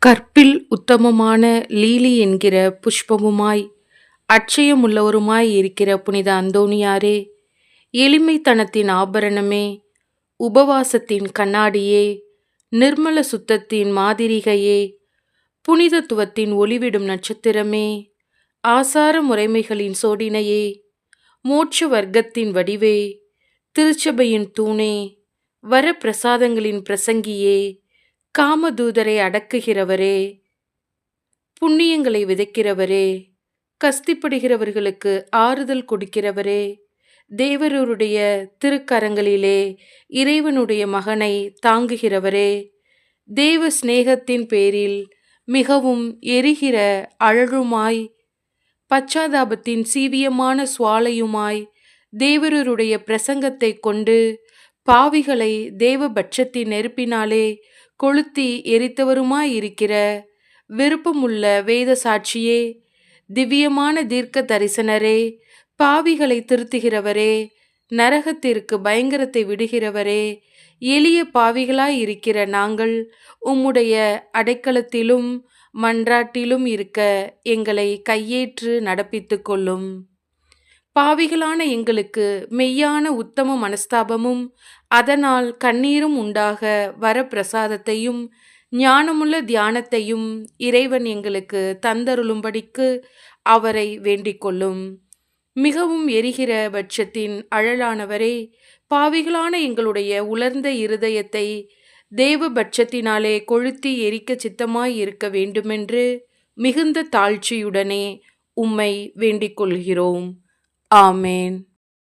கற்பில் உத்தமமான லீலி என்கிற புஷ்பமுமாய் அட்சயமுள்ளவருமாய் இருக்கிற புனித அந்தோணியாரே, எளிமைத்தனத்தின் ஆபரணமே, உபவாசத்தின் கண்ணாடியே, நிர்மல சுத்தத்தின் மாதிரிகையே, புனிதத்துவத்தின் ஒளிவிடும் நட்சத்திரமே, ஆசார முறைமைகளின் சோடினையே, மோட்ச வர்க்கத்தின் வடிவே, திருச்சபையின் தூணே, வரப்பிரசாதங்களின் பிரசங்கியே, காமதூதரை அடக்குகிறவரே, புண்ணியங்களை விதைக்கிறவரே, கஸ்திப்படுகிறவர்களுக்கு ஆறுதல் கொடுக்கிறவரே, தேவருடைய திருக்கரங்களிலே இறைவனுடைய மகனை தாங்குகிறவரே, தேவ சிநேகத்தின் பேரில் மிகவும் எரிகிற அழலுமாய் பச்சாதாபத்தின் சீவியமான சுவாலையுமாய் தேவருடைய பிரசங்கத்தை கொண்டு பாவிகளை தேவ பட்சத்தின் நெருப்பினாலே கொளுத்தி எரித்தவருமாயிருக்கிற விருப்பமுள்ள வேத சாட்சியே, திவ்யமான தீர்க்க தரிசனரே, பாவிகளை திருத்துகிறவரே, நரகத்திற்கு பயங்கரத்தை விடுகிறவரே, எளிய பாவிகளாயிருக்கிற நாங்கள் உம்முடைய அடைக்கலத்திலும் மன்றாட்டிலும் இருக்க எங்களை கையேற்று நடப்பித்து கொள்ளும். பாவிகளான எங்களுக்கு மெய்யான உத்தம மனஸ்தாபமும் அதனால் கண்ணீரும் உண்டாக வரப்பிரசாதத்தையும் ஞானமுள்ள தியானத்தையும் இறைவன் எங்களுக்கு தந்தருளும்படிக்கு அவரை வேண்டிக் கொள்ளும். மிகவும் எரிகிற பட்சத்தின் அழலானவரே, பாவிகளான எங்களுடைய உலர்ந்த இருதயத்தை தேவ பட்சத்தினாலே கொளுத்தி எரிக்க சித்தமாய் இருக்க வேண்டுமென்று மிகுந்த தாழ்ச்சியுடனே உம்மை வேண்டிக் கொள்கிறோம். ஆமேன்.